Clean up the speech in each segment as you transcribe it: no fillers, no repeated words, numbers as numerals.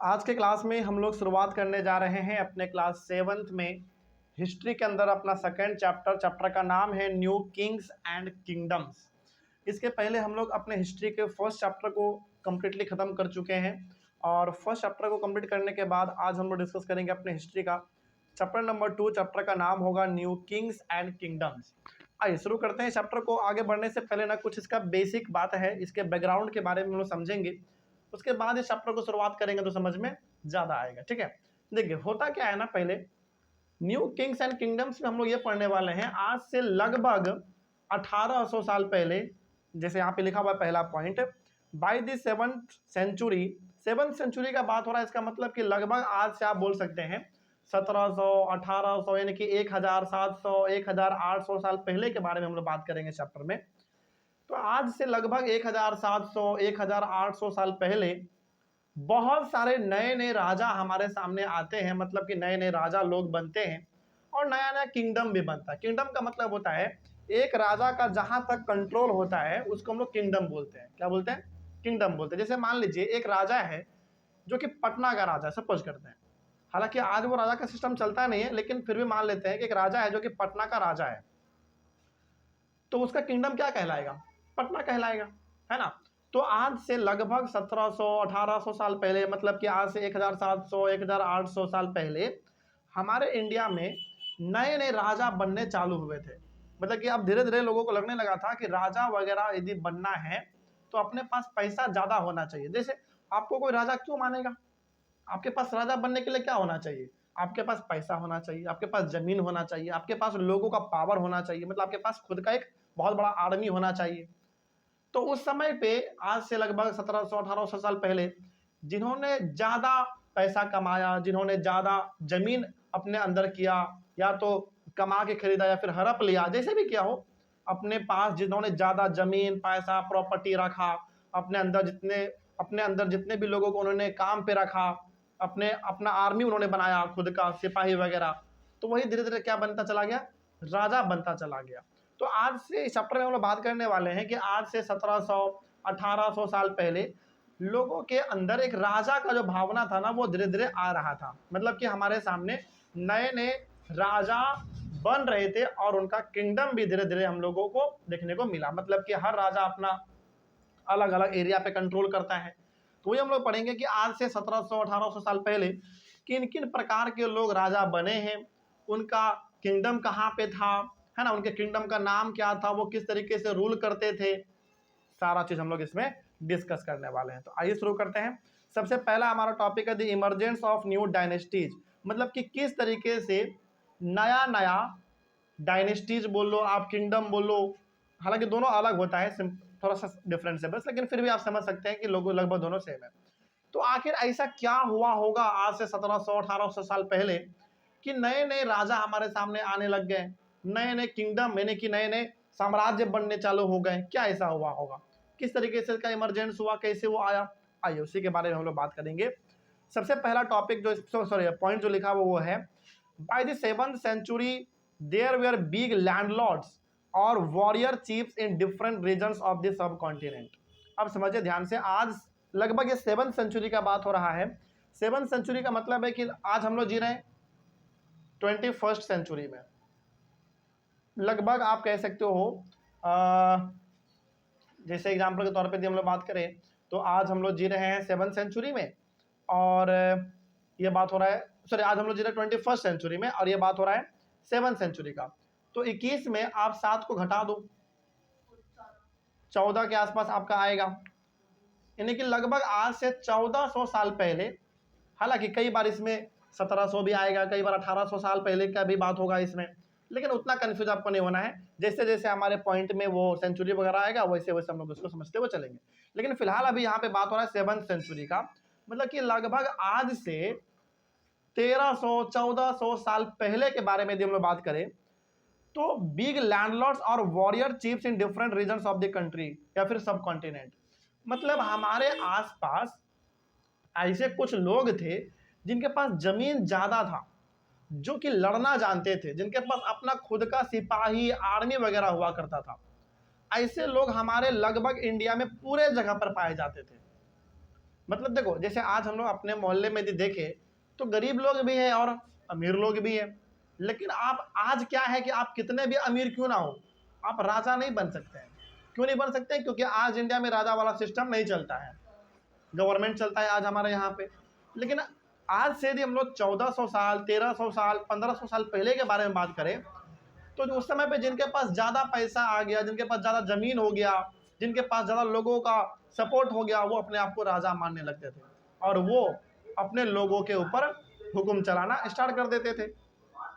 आज के क्लास में हम लोग शुरुआत करने जा रहे हैं अपने क्लास 7th में हिस्ट्री के अंदर अपना सेकंड चैप्टर का नाम है न्यू किंग्स एंड किंगडम्स। इसके पहले हम लोग अपने हिस्ट्री के फर्स्ट चैप्टर को कम्प्लीटली ख़त्म कर चुके हैं और फर्स्ट चैप्टर को कंप्लीट करने के बाद आज हम लोग डिस्कस करेंगे अपने हिस्ट्री का चैप्टर नंबर 2। चैप्टर का नाम होगा न्यू किंग्स एंड किंगडम्स। आइए शुरू करते हैं चैप्टर को। आगे बढ़ने से पहले ना कुछ इसका बेसिक बात है, इसके बैकग्राउंड के बारे में हम लोग समझेंगे, उसके बाद इस चैप्टर को शुरुआत करेंगे तो समझ में ज़्यादा आएगा। ठीक है, देखिए होता क्या है ना, पहले न्यू किंग्स एंड किंगडम्स में हम लोग ये पढ़ने वाले हैं आज से लगभग 1800 साल पहले, जैसे यहाँ पे लिखा हुआ है पहला point, by the 7th century. 7th century का बात हो रहा है, इसका मतलब कि लगभग आज से आप बोल सकते हैं 1700 1800 यानी कि 1700 1800 साल पहले के बारे में हम लोग बात करेंगे चैप्टर में। तो आज से लगभग 1700 1800 साल पहले बहुत सारे नए नए राजा हमारे सामने आते हैं, मतलब कि नए नए राजा लोग बनते हैं और नया नया किंगडम भी बनता है। किंगडम का मतलब होता है एक राजा का जहां तक कंट्रोल होता है उसको हम लोग किंगडम बोलते हैं। क्या बोलते हैं? किंगडम बोलते हैं। जैसे मान लीजिए एक राजा है जो कि पटना का राजा है, सपोज करते हैं, हालांकि आज वो राजा का सिस्टम चलता नहीं है, लेकिन फिर भी मान लेते हैं कि एक राजा है जो कि पटना का राजा है, तो उसका किंगडम क्या कहलाएगा? पटना कहलाएगा, है ना। तो आज से लगभग 1700 1800 साल पहले, मतलब कि आज से 1700 1800 साल पहले हमारे इंडिया में नए नए राजा बनने चालू हुए थे। मतलब कि अब धीरे धीरे लोगों को लगने लगा था कि राजा वगैरह यदि बनना है तो अपने पास पैसा ज़्यादा होना चाहिए। जैसे आपको कोई राजा क्यों मानेगा? आपके पास राजा बनने के लिए क्या होना चाहिए? आपके पास पैसा होना चाहिए, आपके पास जमीन होना चाहिए, आपके पास लोगों का पावर होना चाहिए, मतलब आपके पास खुद का एक बहुत बड़ा आर्मी होना चाहिए। तो उस समय पे आज से लगभग 1700 1800 साल पहले जिन्होंने ज़्यादा पैसा कमाया, जिन्होंने ज़्यादा जमीन अपने अंदर किया, या तो कमा के खरीदा या फिर हड़प लिया, जैसे भी किया हो, अपने पास जिन्होंने ज़्यादा जमीन पैसा प्रॉपर्टी रखा, अपने अंदर जितने भी लोगों को उन्होंने काम पे रखा, अपना आर्मी उन्होंने बनाया खुद का, सिपाही वगैरह, तो वही धीरे धीरे क्या बनता चला गया? राजा बनता चला गया। तो आज से इस चैप्टर में हम लोग बात करने वाले हैं कि आज से 1700 1800 साल पहले लोगों के अंदर एक राजा का जो भावना था ना, वो धीरे धीरे आ रहा था। मतलब कि हमारे सामने नए नए राजा बन रहे थे और उनका किंगडम भी धीरे धीरे हम लोगों को देखने को मिला। मतलब कि हर राजा अपना अलग अलग एरिया पे कंट्रोल करता है। तो वही हम लोग पढ़ेंगे कि आज से 1700 1800 साल पहले किन किन प्रकार के लोग राजा बने हैं, उनका किंगडम कहाँ पे था, है ना, उनके किंगडम का नाम क्या था, वो किस तरीके से रूल करते थे, सारा चीज हम लोग इसमें डिस्कस करने वाले हैं। तो आइए शुरू करते हैं। सबसे पहला हमारा टॉपिक है the emergence of new dynasties. मतलब कि किस तरीके से नया नया डायनेस्टीज बोल लो, आप किंगडम बोलो, हालांकि दोनों अलग होता है, थोड़ा सा डिफरेंस है बस, लेकिन फिर भी आप समझ सकते हैं कि लोगों लगभग दोनों सेम है। तो आखिर ऐसा क्या हुआ होगा आज से 1700 1800 साल पहले कि नए नए राजा हमारे सामने आने लग गए, नए नए किंगडम यानी कि नए नए साम्राज्य बनने चालू हो गए? क्या ऐसा हुआ होगा? किस तरीके से इसका इमरजेंस हुआ, कैसे वो आया? आइए उसी के बारे में हम लोग बात करेंगे। सबसे पहला टॉपिक जो पॉइंट जो लिखा हुआ वो है, by the 7th century there were big landlords और warrior chiefs in different regions of the subcontinent. अब समझिए ध्यान से, आज लगभग ये 7th सेंचुरी का बात हो रहा है। 7th सेंचुरी का मतलब है कि आज हम लोग जी रहे हैं 21st सेंचुरी में। लगभग आप कह सकते हो जैसे एग्जाम्पल के तौर पे हम लोग बात करें तो आज हम लोग जी रहे हैं 7th सेंचुरी में, और ये बात हो रहा है, सॉरी, आज हम लोग जी रहे हैं 21st सेंचुरी में और ये बात हो रहा है 7th सेंचुरी का। तो 21 में आप 7 को घटा दो, 14 के आसपास आपका आएगा, यानी कि लगभग आज से 1400 साल पहले, हालांकि कई बार इसमें 1700 भी आएगा, कई बार 1800 साल पहले का भी बात होगा इसमें, लेकिन उतना कंफ्यूज आपको नहीं होना है। जैसे जैसे हमारे पॉइंट में वो सेंचुरी वगैरह आएगा वैसे वैसे हम लोग उसको समझते हुए चलेंगे। लेकिन फिलहाल अभी यहाँ पे बात हो रहा है 7th सेंचुरी का, मतलब कि लगभग आज से 1300 1400 साल पहले के बारे में यदि हम लोग बात करें तो बिग लैंडलॉर्ड्स और warrior chiefs in different regions of the country या फिर सब कॉन्टिनेंट, मतलब हमारे आसपास ऐसे कुछ लोग थे जिनके पास जमीन ज्यादा था, जो कि लड़ना जानते थे, जिनके पास अपना खुद का सिपाही आर्मी वगैरह हुआ करता था। ऐसे लोग हमारे लगभग इंडिया में पूरे जगह पर पाए जाते थे। मतलब देखो, जैसे आज हम लोग अपने मोहल्ले में यदि देखें तो गरीब लोग भी हैं और अमीर लोग भी हैं, लेकिन आप आज क्या है कि आप कितने भी अमीर क्यों ना हो, आप राजा नहीं बन सकते हैं। क्यों नहीं बन सकते? क्योंकि आज इंडिया में राजा वाला सिस्टम नहीं चलता है, गवर्नमेंट चलता है आज हमारे यहाँ पे। लेकिन आज से यदि हम लोग 1400 साल, 1300 साल, 1500 साल पहले के बारे में बात करें तो उस समय पे जिनके पास ज़्यादा पैसा आ गया, जिनके पास ज़्यादा ज़मीन हो गया, जिनके पास ज़्यादा लोगों का सपोर्ट हो गया, वो अपने आप को राजा मानने लगते थे और वो अपने लोगों के ऊपर हुक्म चलाना स्टार्ट कर देते थे।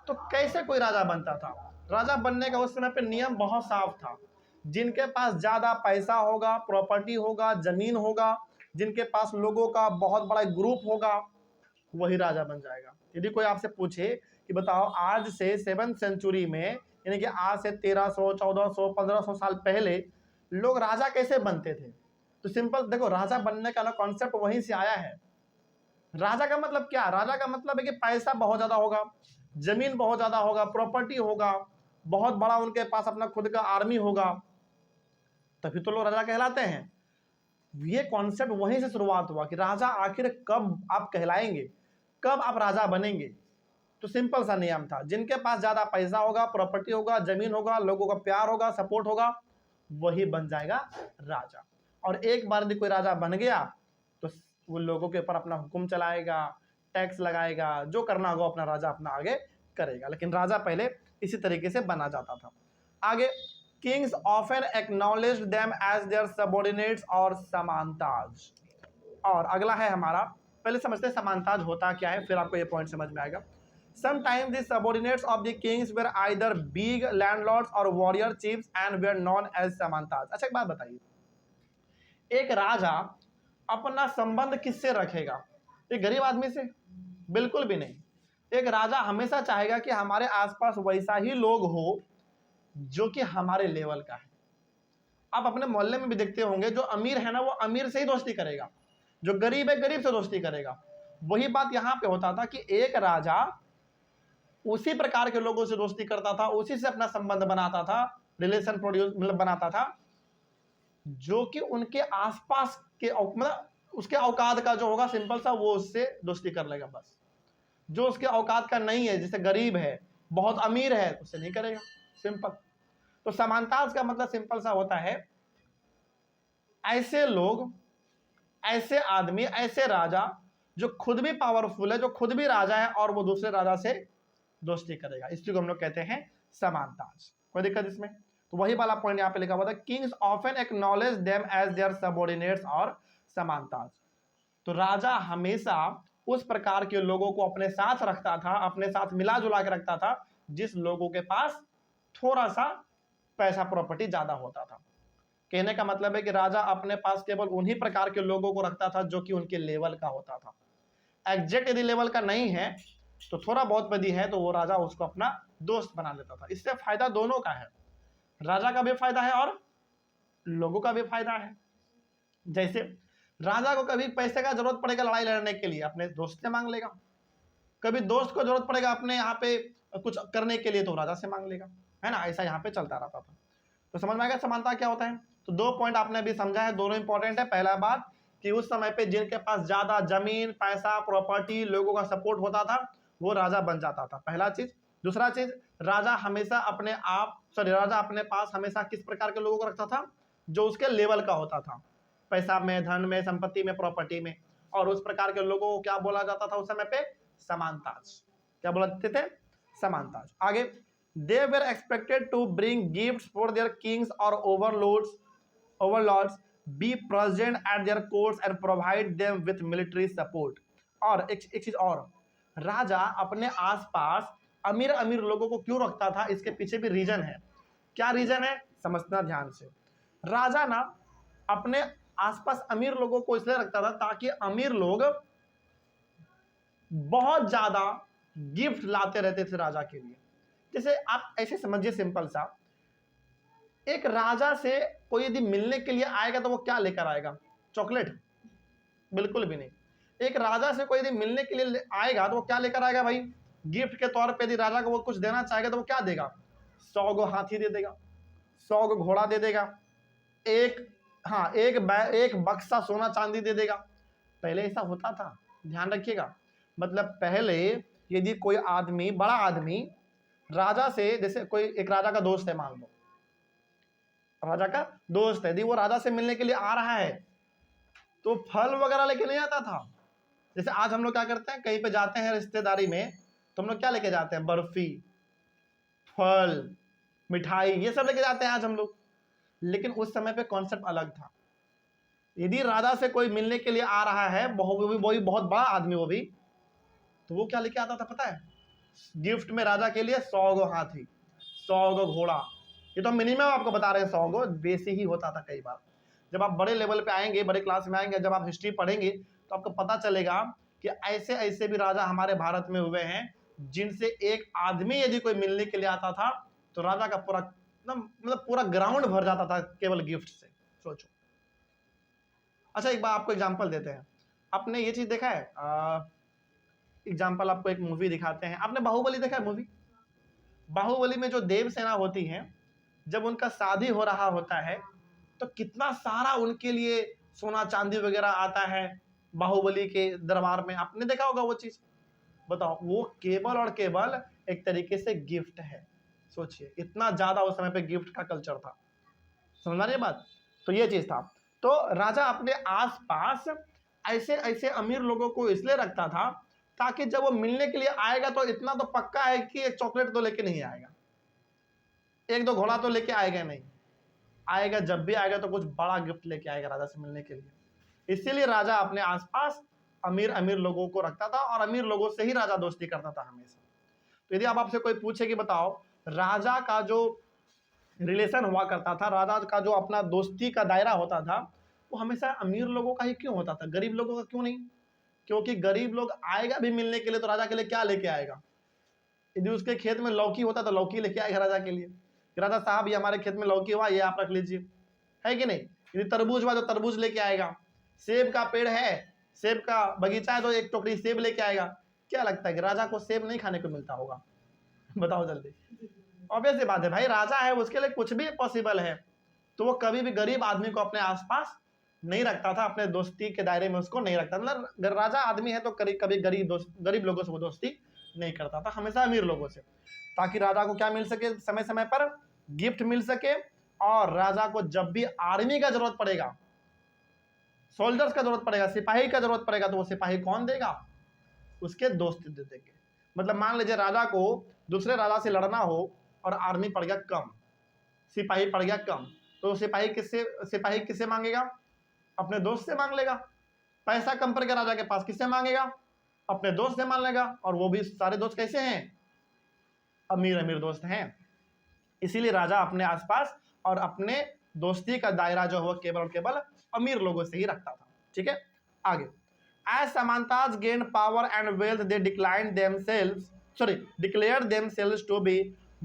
तो कैसे कोई राजा बनता था? राजा बनने का उस समय पे नियम बहुत साफ था। जिनके पास ज़्यादा पैसा होगा, प्रॉपर्टी होगा, ज़मीन होगा, जिनके पास लोगों का बहुत बड़ा ग्रुप होगा, वही राजा बन जाएगा। यदि कोई आपसे पूछे कि बताओ आज से 7th सेंचुरी में, यानी कि आज से 1300, 1400, 1500 साल पहले लोग राजा कैसे बनते थे, तो सिंपल देखो, राजा बनने का ना कॉन्सेप्ट वहीं से आया है। राजा का मतलब क्या? राजा का मतलब है कि पैसा बहुत ज्यादा होगा, जमीन बहुत ज्यादा होगा, प्रॉपर्टी होगा, बहुत बड़ा उनके पास अपना खुद का आर्मी होगा, तभी तो लोग राजा कहलाते हैं। ये कॉन्सेप्ट वहीं से शुरुआत हुआ कि राजा आखिर कब आप कहलाएंगे, कब आप राजा बनेंगे। तो सिंपल सा नियम था, जिनके पास ज्यादा पैसा होगा, प्रॉपर्टी होगा, जमीन होगा, लोगों का प्यार होगा, सपोर्ट होगा, वही बन जाएगा राजा। और एक बार यदि कोई राजा बन गया तो वो लोगों के ऊपर अपना हुक्म चलाएगा, टैक्स लगाएगा, जो करना होगा अपना राजा अपना आगे करेगा। लेकिन राजा पहले इसी तरीके से बना जाता था। आगे, kings often acknowledged them as their subordinates और समानताज। और अगला है हमारा, पहले समझते हैं समानताज होता क्या है, फिर आपको ये पॉइंट समझ में आएगा। Sometimes the subordinates of the kings were either big landlords or warrior chiefs and were known as samantas। अच्छा एक बात बताइए, एक राजा अपना संबंध किससे रखेगा? एक गरीब आदमी से? बिल्कुल भी नहीं। एक राजा हमेशा चाहेगा कि हमारे आसपास वैसा ही लोग हो जो कि हमारे लेवल का है। आप अपने मोहल्ले में भी देखते होंगे, जो अमीर है ना वो अमीर से ही दोस्ती करेगा, जो गरीब है गरीब से दोस्ती करेगा। वही बात यहाँ पे होता था कि एक राजा उसी प्रकार के लोगों से दोस्ती करता था, उसी से अपना संबंध बनाता था, रिलेशन प्रोड्यूस मतलब बनाता था, जो कि उनके आसपास के मतलब उसके औकात का जो होगा, सिंपल सा वो उससे दोस्ती कर लेगा बस। जो उसके औकात का नहीं है, जैसे गरीब है, बहुत अमीर है, उससे नहीं करेगा, सिंपल। तो समानता का मतलब सिंपल सा होता है, ऐसे लोग, ऐसे आदमी, ऐसे राजा जो खुद भी पावरफुल है, जो खुद भी राजा है और वो दूसरे राजा से दोस्ती करेगा, इसी को हम लोग कहते हैं समानताज। कोई दिक्कत इसमें? तो वही वाला पॉइंट यहाँ पे लिखा हुआ था, kings often acknowledge them as their subordinates और समानताज। तो राजा हमेशा उस प्रकार के लोगों को अपने साथ रखता था, अपने साथ मिला जुला के रखता था, जिस लोगों के पास थोड़ा सा पैसा प्रॉपर्टी ज्यादा होता था। कहने का मतलब है कि राजा अपने पास केवल उन्हीं प्रकार के लोगों को रखता था जो कि उनके लेवल का होता था। एग्जैक्ट यदि लेवल का नहीं है तो थोड़ा बहुत यदि है तो वो राजा उसको अपना दोस्त बना लेता था। इससे फायदा दोनों का है, राजा का भी फायदा है और लोगों का भी फायदा है। जैसे राजा को कभी पैसे का जरूरत पड़ेगा लड़ाई लड़ने के लिए, अपने दोस्त से मांग लेगा। कभी दोस्त को जरूरत पड़ेगा अपने यहाँ पे कुछ करने के लिए तो राजा से मांग लेगा, है ना। ऐसा यहाँ पे चलता रहता था। तो समझ में आएगा समानता क्या होता है। तो दो पॉइंट आपने अभी समझा है, दोनों इंपॉर्टेंट है। पहला बात कि उस समय पे जिनके पास ज्यादा जमीन, पैसा, प्रॉपर्टी, लोगों का सपोर्ट होता था वो राजा बन जाता था, पहला चीज। दूसरा चीज, राजा अपने पास हमेशा किस प्रकार के लोगों को रखता था? जो उसके लेवल का होता था, पैसा में, धन में, संपत्ति में, प्रॉपर्टी में। और उस प्रकार के लोगों को क्या बोला जाता था उस समय पे? समानताज। क्या बोलते थे? समानताज। आगे, they were expected to bring gifts for their kings or overlords, be present at their courts and provide them with military support। और एक चीज और, राजा अपने आसपास अमीर अमीर लोगों को क्यों रखता था, इसके पीछे भी रीजन है। क्या रीजन है, समझना ध्यान से। राजा ना अपने आसपास अमीर लोगों को इसलिए रखता था ताकि अमीर लोग बहुत ज्यादा गिफ्ट लाते रहते थे राजा के लिए। जैसे आप ऐसे समझिए, सिंपल सा, एक राजा से कोई यदि मिलने के लिए आएगा तो वो क्या लेकर आएगा? चॉकलेट? बिल्कुल भी नहीं। एक राजा से कोई यदि मिलने के लिए आएगा तो वो क्या लेकर आएगा भाई? गिफ्ट के तौर पे यदि राजा को वो कुछ देना चाहेगा तो वो क्या देगा? 100 गो हाथी दे देगा, 100 गो घोड़ा दे देगा, एक बक्सा सोना चांदी दे देगा। पहले ऐसा होता था, ध्यान रखिएगा। मतलब पहले यदि कोई आदमी, बड़ा आदमी राजा से, जैसे कोई एक राजा का दोस्त है, मान लो राजा का दोस्त है, यदि वो राजा से मिलने के लिए आ रहा है तो फल वगैरह लेके नहीं आता था। जैसे आज हम लोग क्या करते हैं, कहीं पे जाते हैं रिश्तेदारी में तो हम लोग क्या लेके जाते हैं, बर्फी, फल, मिठाई, ये सब लेके जाते हैं आज हम लोग। लेकिन उस समय पे कॉन्सेप्ट अलग था। यदि राजा से कोई मिलने के लिए आ रहा है, वो भी बहुत बड़ा आदमी, वो भी, तो वो क्या लेके आता था पता है, गिफ्ट में राजा के लिए 100 गो हाथी, 100 गो घोड़ा। ये तो मिनिमम आपको बता रहे हैं, 100 गो, बेसी ही होता था कई बार। जब आप बड़े लेवल पे आएंगे, बड़े क्लास में आएंगे, जब आप हिस्ट्री पढ़ेंगे तो आपको पता चलेगा कि ऐसे ऐसे भी राजा हमारे भारत में हुए हैं जिनसे एक आदमी यदि कोई मिलने के लिए आता था तो राजा का पूरा मतलब पूरा ग्राउंड भर जाता था केवल गिफ्ट से। सोचो। अच्छा, एक बार आपको एग्जांपल देते हैं। आपने ये चीज देखा है, एग्जांपल आपको एक मूवी दिखाते हैं। आपने बाहुबली देखा है मूवी? बाहुबली में जो देवसेना होती है, जब उनका शादी हो रहा होता है तो कितना सारा उनके लिए सोना चांदी वगैरह आता है बाहुबली के दरबार में। आपने देखा होगा वो चीज। बताओ, वो केवल और केवल एक तरीके से गिफ्ट है। सोचिए, इतना ज्यादा उस समय पे गिफ्ट का कल्चर था। समझ रही बात? तो ये चीज था। तो राजा अपने आसपास ऐसे ऐसे अमीर लोगों को इसलिए रखता था ताकि जब वो मिलने के लिए आएगा तो इतना तो पक्का है कि एक चॉकलेट तो लेके नहीं आएगा, एक दो घोड़ा तो लेके आएगा नहीं, आएगा जब भी आएगा तो कुछ बड़ा गिफ्ट लेके आएगा राजा से मिलने के लिए। इसीलिए राजा अपने आसपास अमीर अमीर लोगों को रखता था और अमीर लोगों से ही राजा दोस्ती करता था हमेशा। तो यदि आप आपसे कोई पूछे कि बताओ राजा का जो रिलेशन हुआ करता था, राजा का जो अपना दोस्ती का दायरा होता था, वो हमेशा अमीर लोगों का ही क्यों होता था, गरीब लोगों का क्यों नहीं? क्योंकि गरीब लोग आएगा भी मिलने के लिए तो राजा के लिए क्या लेके आएगा? यदि उसके खेत में लौकी होता तो लौकी लेके आएगा राजा के लिए, राजा साहब ये हमारे खेत में लौकी हुआ, ये आप रख लीजिए, है कि नहीं? यदि तरबूज हुआ तो तरबूज लेके आएगा, सेब का पेड़ है, सेब का बगीचा है तो एक टोकरी सेब लेके आएगा। क्या लगता है कि राजा को सेब नहीं खाने को मिलता होगा? बताओ जल्दी। ऑब्वियस सी बात है भाई, राजा है, उसके लिए कुछ भी पॉसिबल है। तो वो कभी भी गरीब आदमी को अपने आसपास नहीं रखता था, अपने दोस्ती के दायरे में उसको नहीं रखता। मतलब राजा आदमी है तो कभी गरीब लोगों से वो दोस्ती नहीं करता था, हमेशा अमीर लोगों से, ताकि राजा को क्या मिल सके, समय समय पर गिफ्ट मिल सके। और राजा को जब भी आर्मी का जरूरत पड़ेगा, सोल्जर्स का जरूरत पड़ेगा, सिपाही का जरूरत पड़ेगा, तो वो सिपाही कौन देगा? उसके दोस्त दे देंगे। मतलब मान लीजिए राजा को दूसरे राजा से लड़ना हो और आर्मी पड़ गया कम, सिपाही पड़ गया कम, तो सिपाही किससे मांगेगा? अपने दोस्त से मांग लेगा। पैसा कम पड़ गया राजा के पास, किससे मांगेगा? अपने दोस्त से मांग लेगा। और वो भी सारे दोस्त कैसे हैं? अमीर अमीर दोस्त हैं। इसीलिए राजा अपने आसपास और अपने दोस्ती का दायरा जो है केवल और केवल अमीर लोगों से ही रखता था। ठीक है, आगे। As Samantas gained power and wealth, they declared themselves to be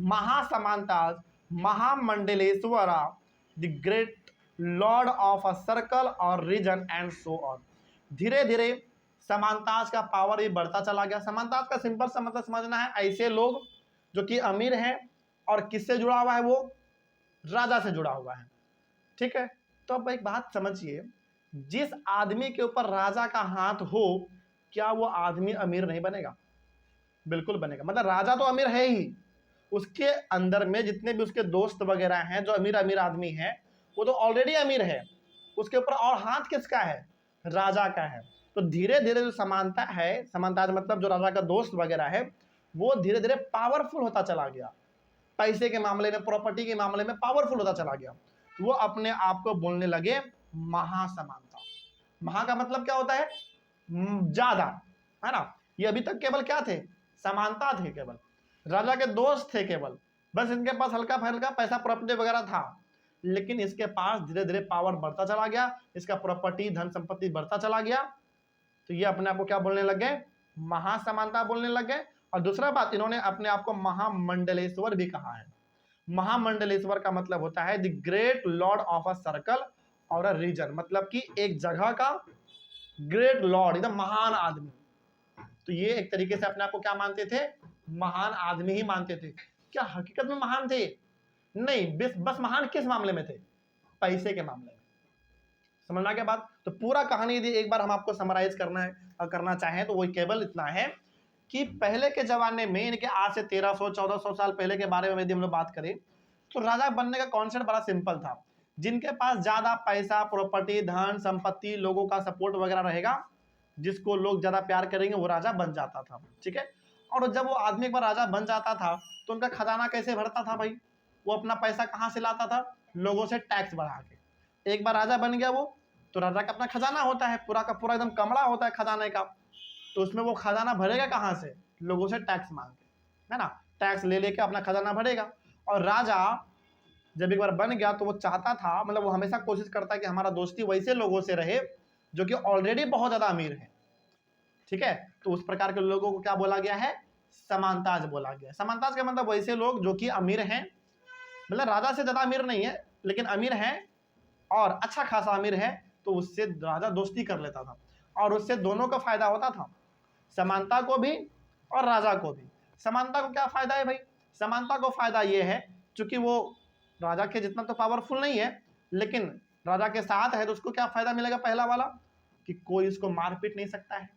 Mahasamantas, Mahamandaleswara, the great lord of a circle or region, and so on. धीरे धीरे समानताज का पावर ही बढ़ता चला गया। समानताज का सिंपल सा मतलब समझना है, ऐसे लोग जो कि अमीर हैं और किससे जुड़ा हुआ है? वो राजा से जुड़ा हुआ है। ठीक है, तो अब एक बात समझिए, जिस आदमी के ऊपर राजा का हाथ हो, क्या वो आदमी अमीर नहीं बनेगा? बिल्कुल बनेगा। मतलब राजा तो अमीर है ही, उसके अंदर में जितने भी उसके दोस्त वगैरह हैं जो अमीर अमीर आदमी हैं, वो तो ऑलरेडी अमीर है, उसके ऊपर और हाथ किसका है? राजा का है। तो धीरे धीरे जो समानता है, समानता मतलब जो राजा का दोस्त वगैरह है, वो धीरे धीरे पावरफुल होता चला गया, पैसे के मामले में, प्रॉपर्टी के मामले में पावरफुल होता चला गया। वो अपने आप को बोलने लगे महासमानता। महा का मतलब क्या होता है? ज्यादा, है ना? ये अभी तक केवल क्या थे? समानता थे, केवल राजा के दोस्त थे केवल, बस इनके पास हल्का फल्का पैसा प्रॉपर्टी वगैरह था। लेकिन इसके पास धीरे धीरे पावर बढ़ता चला गया, इसका प्रॉपर्टी धन संपत्ति बढ़ता चला गया, तो ये अपने आप को क्या बोलने लगे? महासमानता बोलने लगे। और दूसरा बात, इन्होंने अपने आप को महामंडलेश्वर भी कहा है। महामंडलेश्वर का मतलब होता है the great Lord of a circle और अ रीजन, मतलब कि एक जगह का ग्रेट लॉर्ड, एकदम महान आदमी। तो ये एक तरीके से अपने आप को क्या मानते थे? महान आदमी ही मानते थे। क्या हकीकत में महान थे? नहीं, बस महान किस मामले में थे? पैसे के मामले में। समझ में आ गया बात। तो पूरा कहानी यदि एक बार हम आपको समराइज करना चाहें तो वो केवल इतना है कि पहले के जमाने में, इनके आज से 1300-1400 साल पहले के बारे में यदि हम लोग बात करें तो राजा बनने का कॉन्सेप्ट बड़ा सिंपल था। जिनके पास ज्यादा पैसा, प्रॉपर्टी, धन संपत्ति, लोगों का सपोर्ट वगैरह रहेगा, जिसको लोग ज्यादा प्यार करेंगे, वो राजा बन जाता था। ठीक है। और जब वो आदमी एक बार राजा बन जाता था तो उनका खजाना कैसे भरता था भाई? वो अपना पैसा कहां से लाता था? लोगों से टैक्स बढ़ा के। एक बार राजा बन गया वो, तो राजा का अपना खजाना होता है, पूरा का पूरा एकदम कमरा होता है खजाने का। तो उसमें वो खजाना भरेगा कहां से? लोगों से टैक्स मांग के, है ना। टैक्स ले लेके अपना खजाना भरेगा। और राजा जब एक बार बन गया तो वो चाहता था, मतलब वो हमेशा कोशिश करता है कि हमारा दोस्ती वैसे लोगों से रहे जो कि ऑलरेडी बहुत ज्यादा अमीर है। ठीक है। तो उस प्रकार के लोगों को क्या बोला गया है? समानताज बोला गया। समानताज का मतलब वैसे लोग जो कि अमीर हैं, मतलब राजा से ज्यादा अमीर नहीं है लेकिन अमीर है और अच्छा खासा अमीर है, तो उससे राजा दोस्ती कर लेता था और उससे दोनों का फायदा होता था, समानता को भी और राजा को भी। समानता को क्या फायदा है भाई? समानता को फायदा ये है क्योंकि वो राजा के जितना तो पावरफुल नहीं है, लेकिन राजा के साथ है तो उसको क्या फायदा मिलेगा? पहला वाला कि कोई इसको मार पीट नहीं सकता है।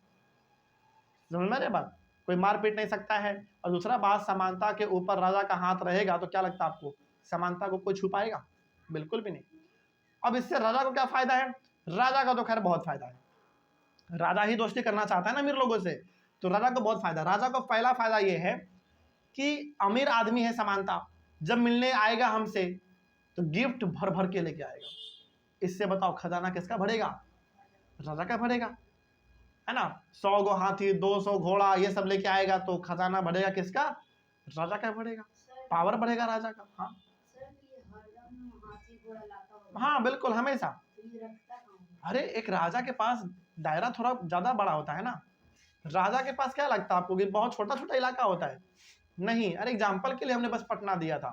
समझ में आ रही बात? कोई मार पीट नहीं सकता है। और दूसरा बात, समानता के ऊपर राजा का हाथ रहेगा तो क्या लगता है आपको? समानता को कोई छुपाएगा? बिल्कुल भी नहीं। अब इससे राजा को क्या फायदा है? राजा का तो खैर बहुत फायदा है, राजा ही दोस्ती करना चाहता है ना अमीर लोगों से, तो राजा को बहुत फायदा। राजा को पहला फायदा यह है कि अमीर आदमी है समानता, जब मिलने आएगा हमसे तो गिफ्ट भर भर के लेके आएगा। इससे बताओ खजाना किसका भरेगा? राजा का भरेगा, है ना। 100 गो हाथी, 200 घोड़ा, ये सब लेके आएगा तो खजाना भरेगा किसका? राजा का भरेगा, पावर बढ़ेगा राजा का। हाँ हाँ बिल्कुल, हमेशा। अरे एक राजा के पास दायरा थोड़ा ज्यादा बड़ा होता है ना। राजा के पास क्या लगता है आपको कि बहुत छोटा छोटा इलाका होता है? नहीं। अरे एग्जाम्पल के लिए हमने बस पटना दिया था,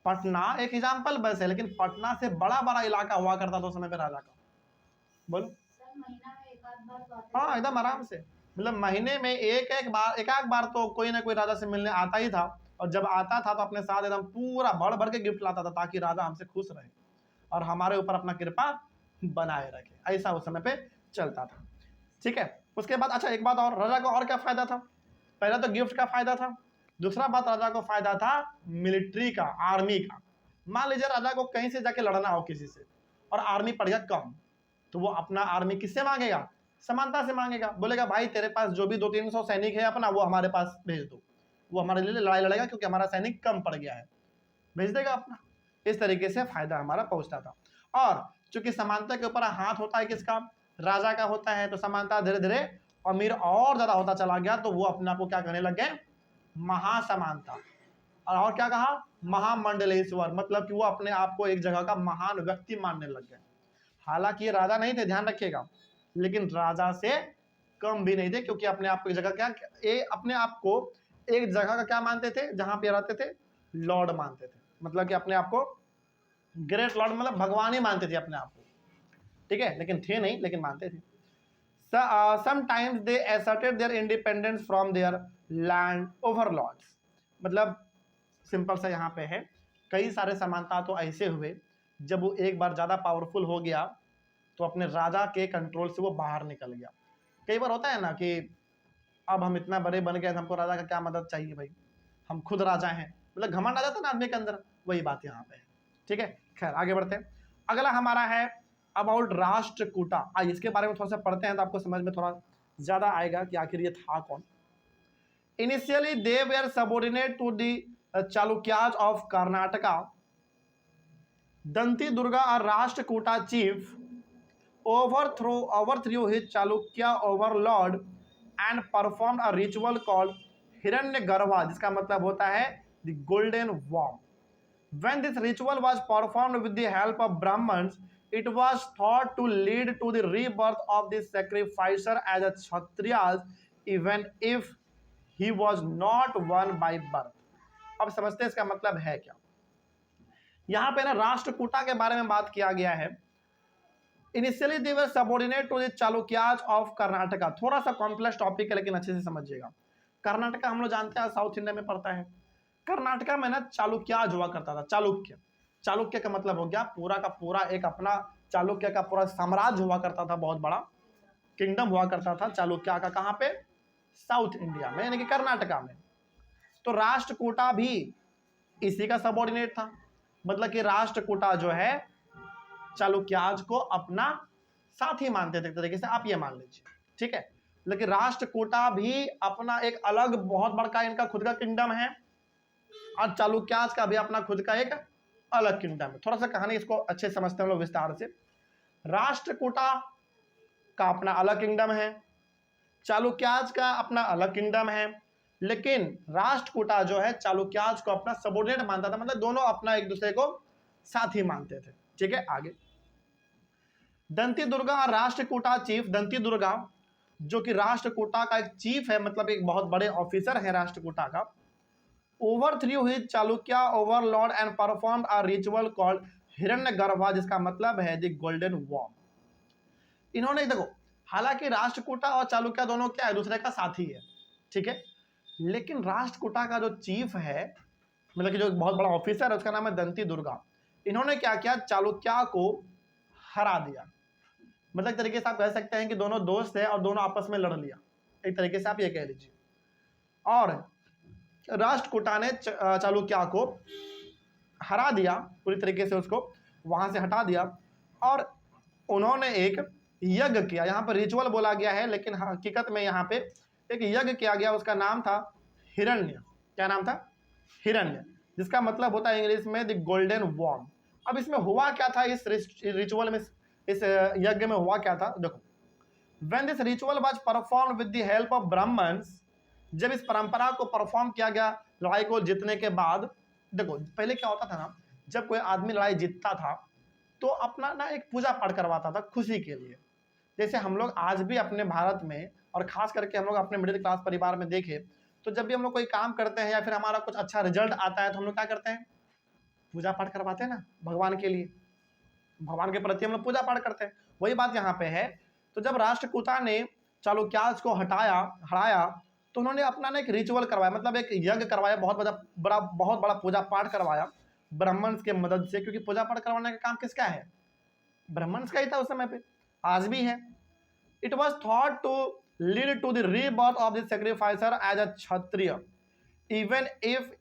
पटना एक एग्जाम्पल बस है, लेकिन पटना से बड़ा बड़ा इलाका हुआ करता था उस समय पे राजा का। बोलो। हाँ एकदम आराम से, मतलब महीने में एक बार तो कोई ना कोई राजा से मिलने आता ही था। और जब आता था तो अपने साथ एकदम पूरा भर भर के गिफ्ट लाता था ताकि राजा हमसे खुश रहे और हमारे ऊपर अपना कृपा बनाए रखे। ऐसा उस समय पे चलता था। ठीक है। उसके बाद अच्छा एक बात और, राजा को और क्या फायदा था? पहला तो गिफ्ट का फायदा था, दूसरा बात राजा को फायदा था मिलिट्री का, आर्मी का। मान लीजिए राजा को कहीं से जाके लड़ना हो किसी से और आर्मी पड़ गया कम, तो वो अपना आर्मी किससे मांगेगा? समानता से मांगेगा। बोलेगा भाई तेरे पास जो भी 200-300 सैनिक है अपना, वो हमारे पास भेज दो, वो हमारे लिए लड़ाई लड़ेगा क्योंकि हमारा सैनिक कम पड़ गया है, भेज देगा अपना। इस तरीके से फायदा हमारा पहुंचता था। और चूंकि समानता के ऊपर हाथ होता है किसका? राजा का होता है, तो समानता धीरे धीरे अमीर और ज्यादा होता चला गया, तो वो अपने आप को क्या कहने लग गए? महासमानता। और क्या कहा? महामंडलेश्वर, मतलब कि वो अपने आप को एक जगह का महान व्यक्ति मानने लग गए। हालांकि ये राजा नहीं थे, ध्यान रखिएगा, लेकिन राजा से कम भी नहीं थे, क्योंकि अपने आप को एक जगह अपने आप को एक जगह का क्या मानते थे? जहां पे रहते थे लॉर्ड मानते थे, मतलब कि अपने आप को ग्रेट लॉर्ड, मतलब भगवान ही मानते थे अपने आप को। ठीक है, लेकिन थे नहीं, लेकिन मानते थे। Sometimes they asserted their independence from their land overlords। मतलब सिंपल सा यहाँ पे है, कई सारे समानता तो ऐसे हुए जब वो एक बार ज्यादा पावरफुल हो गया तो अपने राजा के कंट्रोल से वो बाहर निकल गया। कई बार होता है ना कि अब हम इतना बड़े बन गए, हमको राजा का क्या मदद चाहिए भाई, हम खुद राजा हैं, मतलब घमंड आ जाता है ना आदमी के अंदर, वही बात यहाँ पे है। ठीक है, खैर आगे बढ़ते हैं। अगला हमारा है अबाउट राष्ट्रकूटा। आइए इसके बारे में थोड़ा सा पढ़ते हैं तो आपको समझ में थोड़ा ज्यादा आएगा कि आखिर ये था कौन। Initially they were subordinate to the Chalukyas of Karnataka. Dantidurga और Rashtrakuta chief overthrew his Chalukya overlord and performed a ritual called Hiranyagarbha, जिसका मतलब होता है the golden worm. When this ritual was performed with the help of Brahmins, it was thought to lead to the rebirth of the sacrificer as a Kshatriya, even if he was not one by birth. अब समझते हैं इसका मतलब है क्या। यहाँ पे ना राष्ट्रकूटा के बारे में बात किया गया है। Initially they were subordinate to the Chalukyas of Karnataka. थोड़ा सा कॉम्प्लेक्स टॉपिक है लेकिन अच्छे से समझिएगा। कर्नाटका हम लोग जानते हैं साउथ इंडिया में पड़ता है। कर्नाटका में ना चालुक्याज हुआ करता था। चालुक्य, चालुक्य का मतलब हो गया पूरा का पूरा एक अपना चालुक्य का पूरा साम्राज्य हुआ करता था, बहुत बड़ा किंगडम हुआ करता था चालुक्य का। कहाँ पे? साउथ इंडिया में, यानी कि कर्नाटका में। तो राष्ट्रकूटा भी इसी का सबऑर्डिनेट था, मतलब कि राष्ट्रकूटा जो है चालुक्याज को अपना साथी मानते थे, एक तरीके से आप ये मान लीजिए, ठीक है। लेकिन राष्ट्रकूटा भी अपना एक अलग बहुत बड़ा इनका खुद का किंगडम है, और चालुक्याज का भी अपना खुद का एक अलग किंगडम है। थोड़ा सा कहानी इसको अच्छे समझते हैं हम लोग विस्तार से। राष्ट्रकूटा का अपना अलग किंगडम है, चालुक्याज का अपना अलग किंगडम है, लेकिन राष्ट्रकूटा जो है चालुक्याज को अपना सबऑर्डिनेट मानता था, मतलब दोनों अपना एक दूसरे को साथी मानते थे, ठीक है। आगे दंती दुर्गा और राष्ट्रकूटा चीफ दंती दुर्गा, जो कि राष्ट्रकूटा का एक चीफ है, मतलब एक बहुत बड़े ऑफिसर है राष्ट्रकूटा का, overthrew his Chalukya overlord and performed a ritual called हिरण्यगर्भा, जिसका मतलब है द गोल्डन वॉर्म। इन्होंने देखो, हालांकि राष्ट्रकूटा और चालुक्य दोनों क्या है, दूसरे का साथी है, ठीक है, लेकिन राष्ट्रकूटा का जो चीफ है, मतलब कि जो बहुत बड़ा ऑफिसर है, उसका नाम है दंती दुर्गा। इन्होंने क्या किया, चालुक्य को हरा दिया। मतलब एक तरीके से आप कह सकते हैं कि दोनों दोस्त है और दोनों आपस में लड़ लिया, एक तरीके से आप ये कह लीजिए। और राष्ट्रकूटा ने चालुक्य को हरा दिया, पूरी तरीके से उसको वहां से हटा दिया, और उन्होंने एक यज्ञ किया। यहाँ पर रिचुअल बोला गया है, लेकिन हकीकत में यहाँ पे एक यज्ञ किया गया, उसका नाम था हिरण्य। क्या नाम था? हिरण्य, जिसका मतलब होता है इंग्लिश में द गोल्डन वॉर्म। अब इसमें हुआ क्या था, इस रिचुअल में, इस यज्ञ में हुआ क्या था, देखो। When this ritual was performed with the help of Brahmins, जब इस परंपरा को परफॉर्म किया गया लड़ाई को जीतने के बाद, देखो पहले क्या होता था ना, जब कोई आदमी लड़ाई जीतता था तो अपना ना एक पूजा पाठ करवाता था खुशी के लिए। जैसे हम लोग आज भी अपने भारत में, और खास करके हम लोग अपने मिडिल क्लास परिवार में देखें, तो जब भी हम लोग कोई काम करते हैं या फिर हमारा कुछ अच्छा रिजल्ट आता है, तो हम लोग क्या करते हैं, पूजा पाठ करवाते हैं ना, भगवान के लिए, भगवान के प्रति हम लोग पूजा पाठ करते हैं। वही बात यहाँ पे है। तो जब राष्ट्रकूटा ने चालुक्याज को हराया, तो उन्होंने अपना ना एक रिचुअल करवाया, मतलब एक यज्ञ करवाया, बहुत बड़ा पूजा पाठ करवाया ब्राह्मण्स के मदद से, क्योंकि पूजा पाठ करवाने का काम किसका है, ब्राह्मण्स का ही था उस समय पे, आज भी है। It was thought to lead to the rebirth of the sacrificer as a kshatriya, even if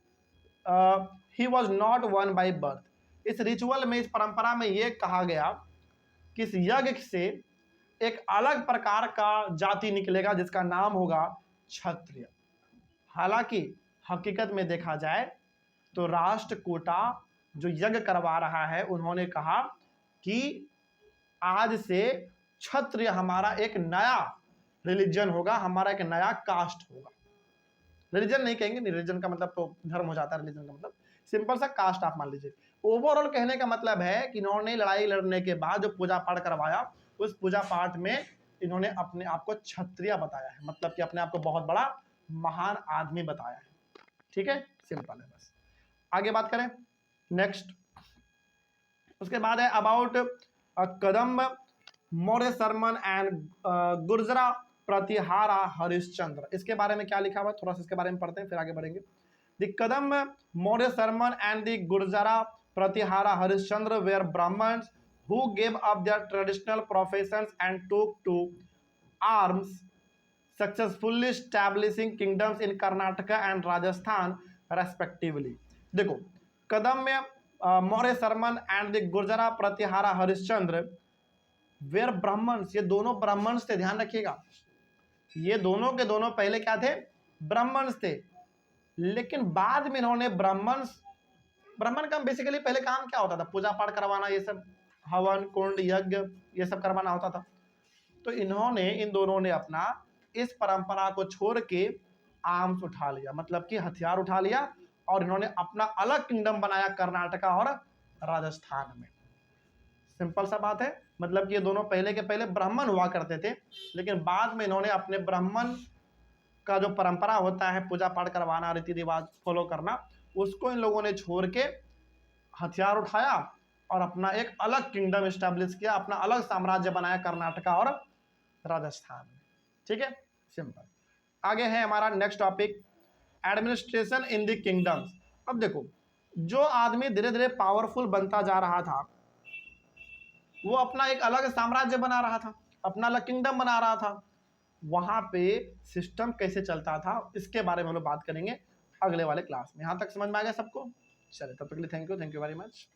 he was not one by birth. इस रिचुअल में, इस परंपरा में यह कहा गया कि इस यज्ञ से एक अलग प्रकार का जाति निकलेगा, जिसका नाम होगा क्षत्रिय। हालांकि हकीकत में देखा जाए तो राष्ट्रकूटा जो यज्ञ करवा रहा है, उन्होंने कहा कि आज से क्षत्रिय हमारा एक नया रिलीजन होगा, हमारा एक नया कास्ट होगा। रिलीजन नहीं कहेंगे, रिलीजन का मतलब तो धर्म हो जाता है, रिलीजन का मतलब सिंपल सा कास्ट आप मान लीजिए। ओवरऑल कहने का मतलब है कि इन्होंने लड़ाई लड़ने के बाद जो पूजा पाठ करवाया, उस पूजा पाठ में इन्होंने अपने आप को क्षत्रिय बताया है, मतलब कि अपने आप को बहुत बड़ा महान आदमी बताया है, ठीक है, सिंपल है बस। आगे बात करें नेक्स्ट, उसके बाद है about Kadamba Maurya Sharman and गुर्जरा प्रतिहारा हरिश्चंद्र। इसके बारे में क्या लिखा हुआ है, थोड़ा सा इसके बारे में पढ़ते हैं, फिर आगे बढ़ेंगे। The Kadamba Maurya Sharman and the Gurjara Pratihara Harishchandra were Brahmans who gave up their traditional professions and took to arms, successfully establishing kingdoms in Karnataka and Rajasthan respectively। देखो, कदम में Maurya Sharman and the Gurjara Pratihara Harishchandra were Brahmans, ये दोनों ब्राह्मण्स थे, ध्यान रखिएगा, ये दोनों के दोनों पहले क्या थे, ब्राह्मण्स थे। लेकिन बाद में इन्होंने ब्राह्मण का बेसिकली पहले काम क्या होता था, पूजा पाठ करवाना, ये सब हवन कुंड यज्ञ ये सब करवाना होता था। तो इन्होंने, इन दोनों ने अपना इस परंपरा को छोड़ के आर्म्स उठा लिया, मतलब कि हथियार उठा लिया, और इन्होंने अपना अलग किंगडम बनाया कर्नाटका और राजस्थान में। सिंपल सा बात है, मतलब कि ये दोनों पहले के पहले ब्राह्मण हुआ करते थे, लेकिन बाद में इन्होंने अपने ब्राह्मण का जो परंपरा होता है पूजा पाठ करवाना, रीति रिवाज फॉलो करना, उसको इन लोगों ने छोड़ के हथियार उठाया और अपना एक अलग किंगडम स्टैब्लिश किया, अपना अलग साम्राज्य बनाया कर्नाटका और राजस्थान में, ठीक है, सिंपल। आगे है हमारा next topic, administration in the kingdoms. अब देखो, जो आदमी धीरे धीरे पावरफुल बनता जा रहा था, वो अपना एक अलग साम्राज्य बना रहा था, अपना अलग किंगडम बना रहा था, वहां पे सिस्टम कैसे चलता था इसके बारे में हम लोग बात करेंगे अगले वाले क्लास में। यहाँ तक समझ में आ गया सबको? चलिए तब तक के लिए थैंक यू वेरी मच।